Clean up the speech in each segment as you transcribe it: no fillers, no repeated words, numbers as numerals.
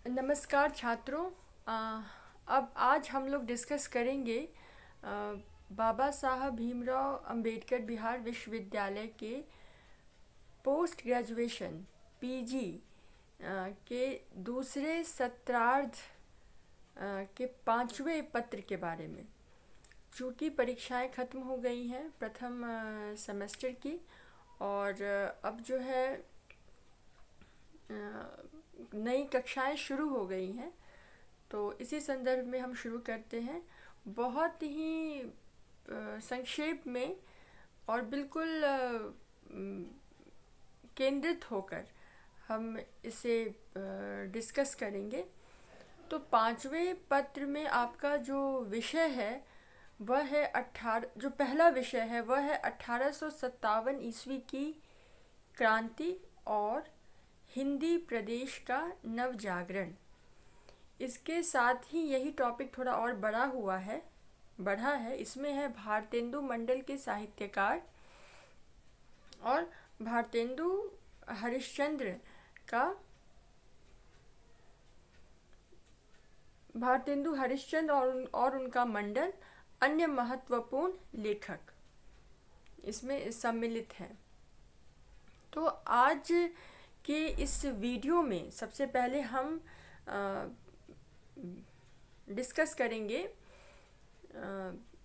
नमस्कार छात्रों। अब आज हम लोग डिस्कस करेंगे बाबा साहब भीमराव अंबेडकर बिहार विश्वविद्यालय के पोस्ट ग्रेजुएशन पीजी के दूसरे सत्रार्ध के 5वें पत्र के बारे में। चूँकि परीक्षाएं ख़त्म हो गई हैं प्रथम सेमेस्टर की, और अब जो है नई कक्षाएं शुरू हो गई हैं, तो इसी संदर्भ में हम शुरू करते हैं। बहुत ही संक्षेप में और बिल्कुल केंद्रित होकर हम इसे डिस्कस करेंगे। तो 5वें पत्र में आपका जो विषय है वह है जो पहला विषय है वह है 1857 ईस्वी की क्रांति और हिंदी प्रदेश का नवजागरण। इसके साथ ही यही टॉपिक थोड़ा और बढ़ा है। इसमें है भारतेंदु मंडल के साहित्यकार और भारतेंदु हरिश्चंद्र और उनका मंडल अन्य महत्वपूर्ण लेखक इसमें सम्मिलित हैं। तो आज के इस वीडियो में सबसे पहले हम डिस्कस करेंगे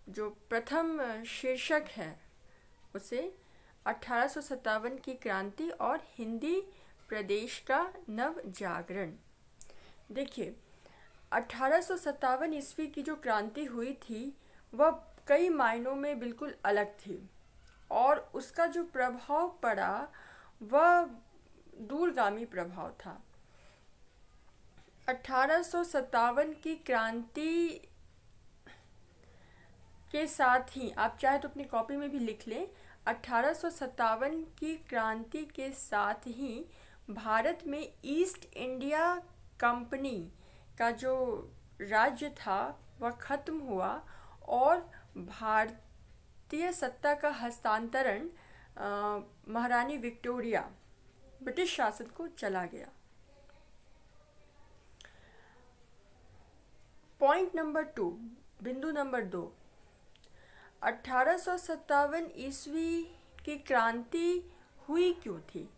जो प्रथम शीर्षक है उसे 1857 की क्रांति और हिंदी प्रदेश का नवजागरण। देखिए, 1857 ईस्वी की जो क्रांति हुई थी वह कई मायनों में बिल्कुल अलग थी, और उसका जो प्रभाव पड़ा वह दूरगामी प्रभाव था। 1857 की क्रांति के साथ ही, आप चाहे तो अपनी कॉपी में भी लिख लें, 1857 की क्रांति के साथ ही भारत में ईस्ट इंडिया कंपनी का जो राज्य था वह खत्म हुआ और भारतीय सत्ता का हस्तांतरण महारानी विक्टोरिया ब्रिटिश शासन को चला गया। बिंदु नंबर 2, 1857 ईस्वी की क्रांति हुई क्यों थी?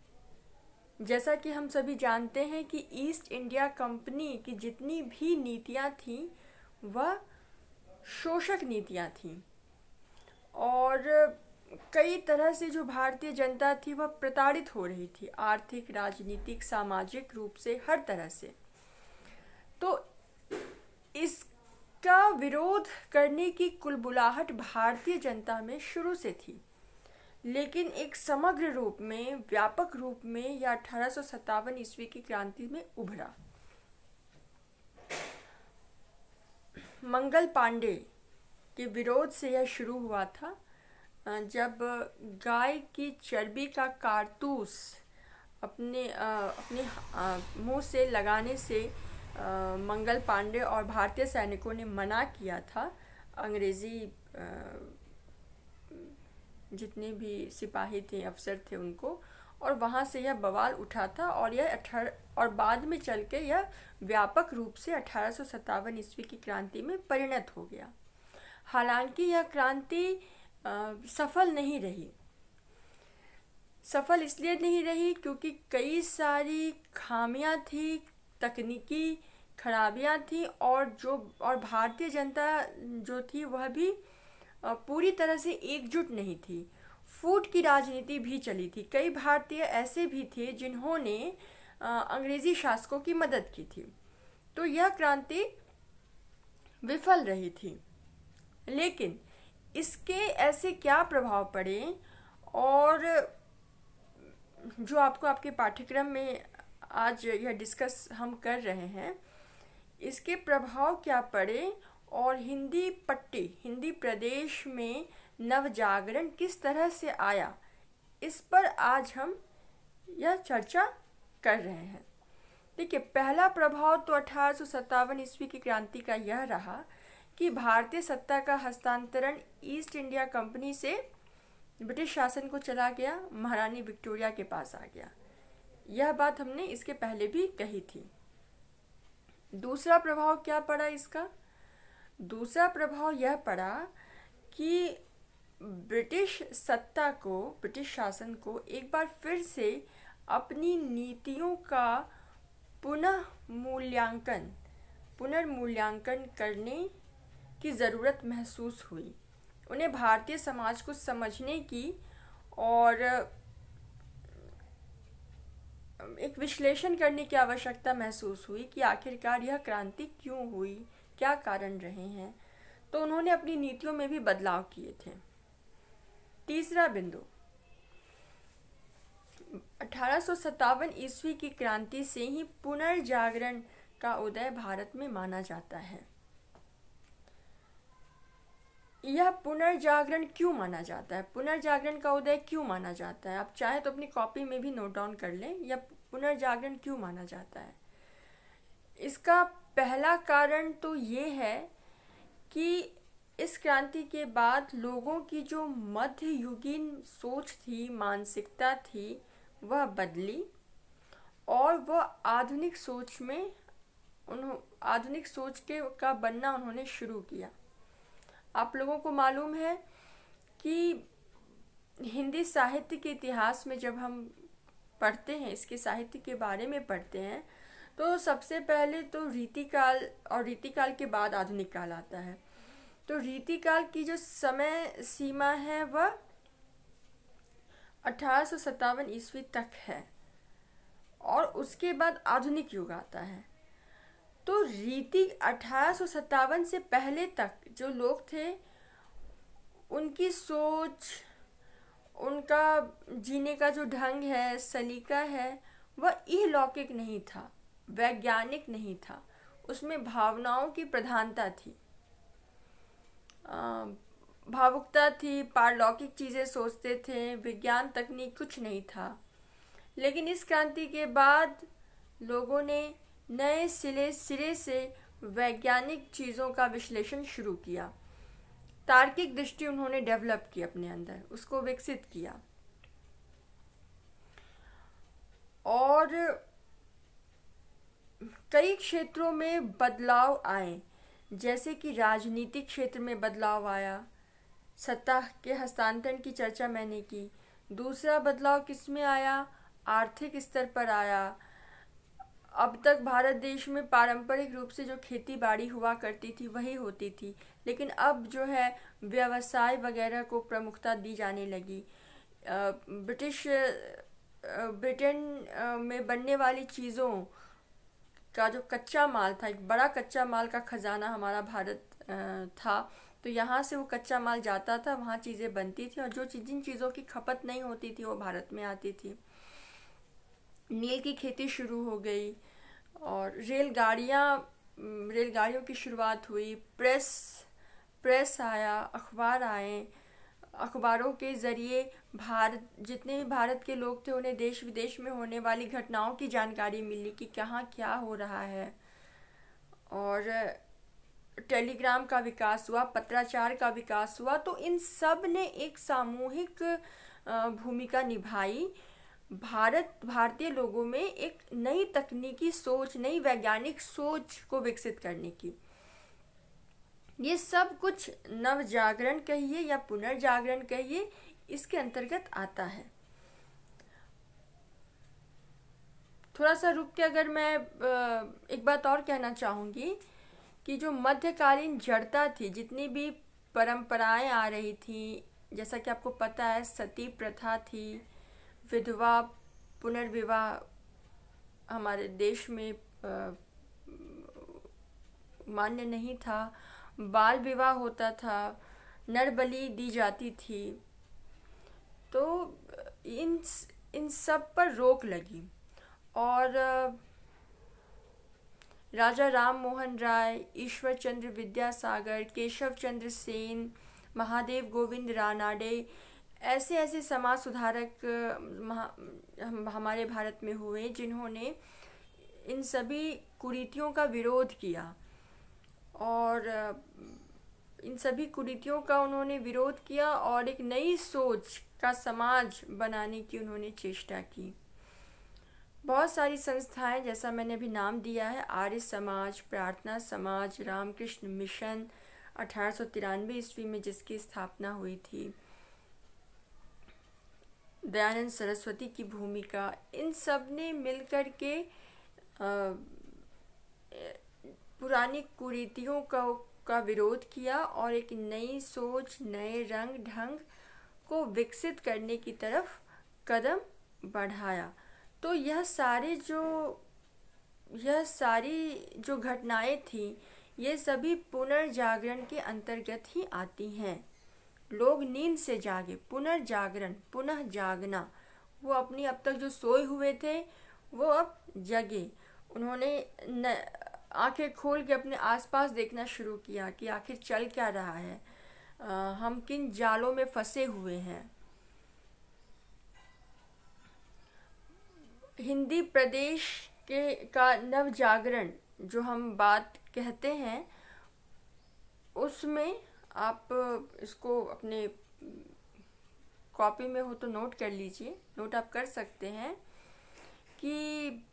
जैसा कि हम सभी जानते हैं कि ईस्ट इंडिया कंपनी की जितनी भी नीतियां थीं वह शोषक नीतियां थीं, और कई तरह से जो भारतीय जनता थी वह प्रताड़ित हो रही थी, आर्थिक, राजनीतिक, सामाजिक रूप से, हर तरह से। तो इसका विरोध करने की कुलबुलाहट भारतीय जनता में शुरू से थी, लेकिन एक समग्र रूप में, व्यापक रूप में यह 1857 ईस्वी की क्रांति में उभरा। मंगल पांडे के विरोध से यह शुरू हुआ था, जब गाय की चर्बी का कारतूस अपने मुंह से लगाने से मंगल पांडे और भारतीय सैनिकों ने मना किया था। अंग्रेजी जितने भी सिपाही थे, अफसर थे उनको, और वहाँ से यह बवाल उठा था, और बाद में चल के यह व्यापक रूप से 1857 ईस्वी की क्रांति में परिणत हो गया। हालांकि यह क्रांति सफल नहीं रही। सफल इसलिए नहीं रही क्योंकि कई सारी खामियां थी, तकनीकी खराबियां थी, और भारतीय जनता जो थी वह भी पूरी तरह से एकजुट नहीं थी। फूट की राजनीति भी चली थी। कई भारतीय ऐसे भी थे जिन्होंने अंग्रेजी शासकों की मदद की थी। तो यह क्रांति विफल रही थी। लेकिन इसके ऐसे क्या प्रभाव पड़े, और जो आपको आपके पाठ्यक्रम में आज यह डिस्कस हम कर रहे हैं, इसके प्रभाव क्या पड़े, और हिंदी प्रदेश में नवजागरण किस तरह से आया, इस पर आज हम यह चर्चा कर रहे हैं। देखिए, पहला प्रभाव तो 1857 ईस्वी की क्रांति का यह रहा कि भारतीय सत्ता का हस्तांतरण ईस्ट इंडिया कंपनी से ब्रिटिश शासन को चला गया, महारानी विक्टोरिया के पास आ गया। यह बात हमने इसके पहले भी कही थी। दूसरा प्रभाव क्या पड़ा इसका? दूसरा प्रभाव यह पड़ा कि ब्रिटिश सत्ता को, ब्रिटिश शासन को एक बार फिर से अपनी नीतियों का पुनर्मूल्यांकन करने की ज़रूरत महसूस हुई। उन्हें भारतीय समाज को समझने की और एक विश्लेषण करने की आवश्यकता महसूस हुई कि आखिरकार यह क्रांति क्यों हुई, क्या कारण रहे हैं। तो उन्होंने अपनी नीतियों में भी बदलाव किए थे। तीसरा बिंदु, 1857 ईस्वी की क्रांति से ही पुनर्जागरण का उदय भारत में माना जाता है। यह पुनर्जागरण क्यों माना जाता है, पुनर्जागरण का उदय क्यों माना जाता है? आप चाहे तो अपनी कॉपी में भी नोट डाउन कर लें, यह पुनर्जागरण क्यों माना जाता है। इसका पहला कारण तो ये है कि इस क्रांति के बाद लोगों की जो मध्ययुगीन सोच थी, मानसिकता थी, वह बदली और वह आधुनिक सोच का बनना उन्होंने शुरू किया। आप लोगों को मालूम है कि हिंदी साहित्य के इतिहास में जब हम पढ़ते हैं, इसके साहित्य के बारे में पढ़ते हैं, तो सबसे पहले तो रीतिकाल और रीतिकाल के बाद आधुनिक काल आता है। तो रीतिकाल की जो समय सीमा है वह 1857 ईस्वी तक है और उसके बाद आधुनिक युग आता है। तो 1857 से पहले तक जो लोग थे, उनकी सोच, उनका जीने का जो ढंग है, सलीका है, वह इहलौकिक नहीं था, वैज्ञानिक नहीं था। उसमें भावनाओं की प्रधानता थी, भावुकता थी, पारलौकिक चीज़ें सोचते थे, विज्ञान तकनीक कुछ नहीं था। लेकिन इस क्रांति के बाद लोगों ने नए सिरे से वैज्ञानिक चीज़ों का विश्लेषण शुरू किया। तार्किक दृष्टि उन्होंने डेवलप की अपने अंदर, उसको विकसित किया और कई क्षेत्रों में बदलाव आए। जैसे कि राजनीतिक क्षेत्र में बदलाव आया, सत्ता के हस्तांतरण की चर्चा मैंने की। दूसरा बदलाव किस में आया? आर्थिक स्तर पर आया। अब तक भारत देश में पारंपरिक रूप से जो खेती बाड़ी हुआ करती थी वही होती थी, लेकिन अब जो है व्यवसाय वगैरह को प्रमुखता दी जाने लगी। ब्रिटेन में बनने वाली चीज़ों का जो कच्चा माल था, एक बड़ा कच्चा माल का खजाना हमारा भारत था, तो यहाँ से वो कच्चा माल जाता था, वहाँ चीज़ें बनती थी और जिन चीज़ों की खपत नहीं होती थी वो भारत में आती थी। नील की खेती शुरू हो गई और रेलगाड़ियों की शुरुआत हुई। प्रेस आया, अखबार आए। अखबारों के ज़रिए जितने भी भारत के लोग थे उन्हें देश विदेश में होने वाली घटनाओं की जानकारी मिली कि कहाँ क्या हो रहा है। और टेलीग्राम का विकास हुआ, पत्राचार का विकास हुआ। तो इन सब ने एक सामूहिक भूमिका निभाई भारतीय लोगों में एक नई तकनीकी सोच, नई वैज्ञानिक सोच को विकसित करने की। ये सब कुछ नवजागरण कहिए या पुनर्जागरण कहिए, इसके अंतर्गत आता है। थोड़ा सा रुक के अगर मैं एक बात और कहना चाहूँगी कि जो मध्यकालीन जड़ता थी, जितनी भी परंपराएं आ रही थी, जैसा कि आपको पता है सती प्रथा थी, विधवा पुनर्विवाह हमारे देश में मान्य नहीं था, बाल विवाह होता था, नरबलि दी जाती थी। तो इन सब पर रोक लगी और राजा राम मोहन राय, ईश्वर चंद्र विद्यासागर, केशव चंद्र सेन, महादेव गोविंद रानाडे, ऐसे समाज सुधारक हमारे भारत में हुए जिन्होंने इन सभी कुरीतियों का विरोध किया और इन सभी कुरीतियों का उन्होंने विरोध किया और एक नई सोच का समाज बनाने की उन्होंने चेष्टा की। बहुत सारी संस्थाएं, जैसा मैंने अभी नाम दिया है, आर्य समाज, प्रार्थना समाज, रामकृष्ण मिशन 1893 ईस्वी में जिसकी स्थापना हुई थी, दयानंद सरस्वती की भूमिका, इन सब ने मिलकर के पुरानी कुरीतियों का विरोध किया और एक नई सोच, नए रंग ढंग को विकसित करने की तरफ कदम बढ़ाया। तो यह सारी जो घटनाएं थी, ये सभी पुनर्जागरण के अंतर्गत ही आती हैं। लोग नींद से जागे, पुनर्जागरण, पुनः जागना। वो अपनी अब तक जो सोए हुए थे वो अब जगे। उन्होंने आंखें खोल के अपने आसपास देखना शुरू किया कि आखिर चल क्या रहा है, हम किन जालों में फंसे हुए हैं। हिंदी प्रदेश का नव जागरण जो हम बात कहते हैं, उसमें आप इसको अपने कॉपी में हो तो नोट कर लीजिए, नोट आप कर सकते हैं कि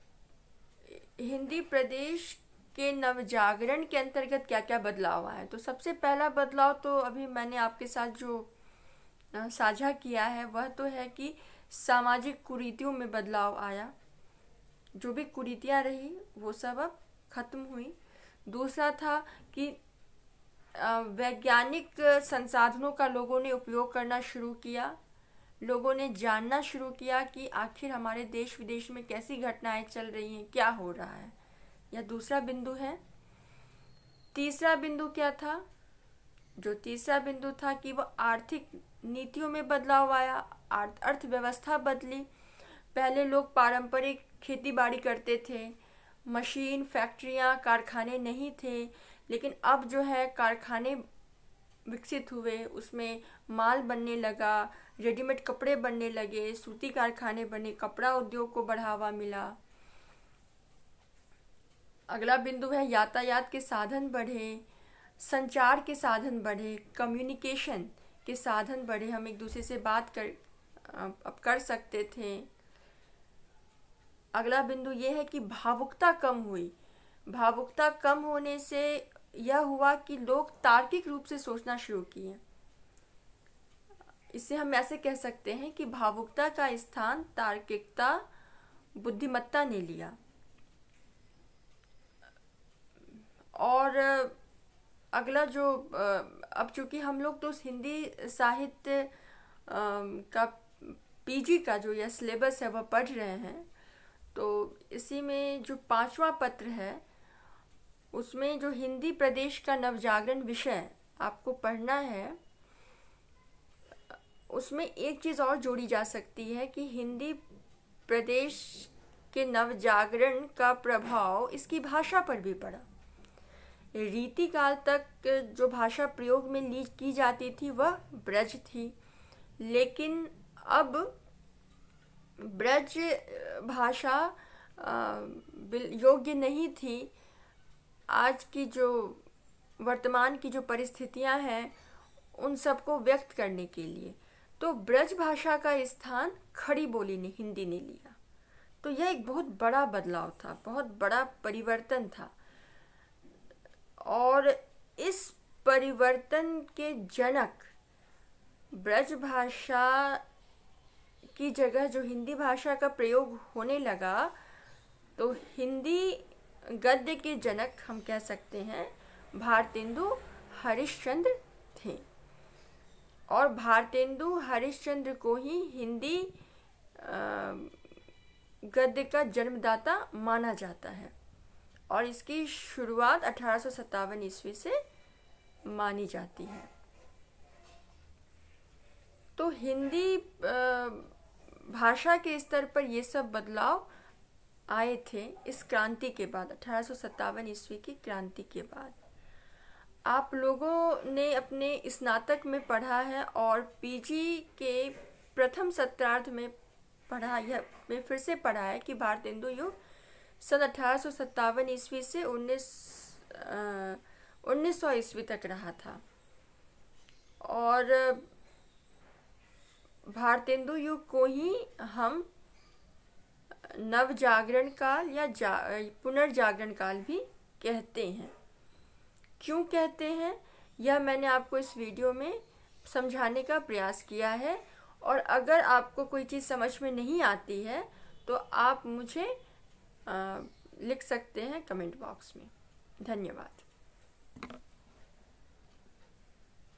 हिंदी प्रदेश के नवजागरण के अंतर्गत क्या क्या बदलाव आए। तो सबसे पहला बदलाव तो अभी मैंने आपके साथ जो साझा किया है वह तो है कि सामाजिक कुरीतियों में बदलाव आया। जो भी कुरीतियाँ रही वो सब अब खत्म हुई। दूसरा था कि वैज्ञानिक संसाधनों का लोगों ने उपयोग करना शुरू किया। लोगों ने जानना शुरू किया कि आखिर हमारे देश विदेश में कैसी घटनाएं चल रही हैं, क्या हो रहा है। यह दूसरा बिंदु है। तीसरा बिंदु क्या था? जो तीसरा बिंदु था कि वह आर्थिक नीतियों में बदलाव आया, अर्थव्यवस्था बदली। पहले लोग पारंपरिक खेती बाड़ी करते थे, मशीन, फैक्ट्रियां, कारखाने नहीं थे, लेकिन अब जो है कारखाने विकसित हुए, उसमें माल बनने लगा, रेडीमेड कपड़े बनने लगे, सूती कारखाने बने, कपड़ा उद्योग को बढ़ावा मिला। अगला बिंदु है यातायात के साधन बढ़े, संचार के साधन बढ़े, कम्युनिकेशन के साधन बढ़े, हम एक दूसरे से बात अब कर सकते थे। अगला बिंदु यह है कि भावुकता कम हुई। भावुकता कम होने से यह हुआ कि लोग तार्किक रूप से सोचना शुरू किए। इससे हम ऐसे कह सकते हैं कि भावुकता का स्थान तार्किकता, बुद्धिमत्ता ने लिया। और अगला जो अब चूंकि हम लोग तो हिंदी साहित्य का पीजी का जो यह सिलेबस है वह पढ़ रहे हैं, तो इसी में जो 5वां पत्र है उसमें जो हिंदी प्रदेश का नवजागरण विषय आपको पढ़ना है, उसमें एक चीज़ और जोड़ी जा सकती है कि हिंदी प्रदेश के नवजागरण का प्रभाव इसकी भाषा पर भी पड़ा। रीतिकाल तक जो भाषा प्रयोग में की जाती थी वह ब्रज थी, लेकिन अब ब्रज भाषा योग्य नहीं थी आज की जो वर्तमान की जो परिस्थितियां हैं उन सबको व्यक्त करने के लिए। तो ब्रज भाषा का स्थान खड़ी बोली ने, हिंदी ने लिया। तो यह एक बहुत बड़ा बदलाव था, बहुत बड़ा परिवर्तन था। और इस परिवर्तन के जनक ब्रज भाषा की जगह जो हिंदी भाषा का प्रयोग होने लगा, तो हिंदी गद्य के जनक हम कह सकते हैं भारतेंदु हरिश्चंद्र थे। और भारतेंदु हरिश्चंद्र को ही हिंदी गद्य का जन्मदाता माना जाता है और इसकी शुरुआत 1857 ईस्वी से मानी जाती है। तो हिंदी भाषा के स्तर पर ये सब बदलाव आए थे इस क्रांति के बाद, 1857 ईस्वी की क्रांति के बाद। आप लोगों ने अपने स्नातक में पढ़ा है और पीजी के प्रथम सत्रार्थ में पढ़ा, यह में फिर से पढ़ा है कि भारतेंदु युग सन 1857 ईस्वी से 1900 ईस्वी तक रहा था। और भारतेंदु युग को ही हम नवजागरण काल या पुनर्जागरण काल भी कहते हैं। क्यों कहते हैं यह मैंने आपको इस वीडियो में समझाने का प्रयास किया है, और अगर आपको कोई चीज़ समझ में नहीं आती है तो आप मुझे लिख सकते हैं कमेंट बॉक्स में। धन्यवाद।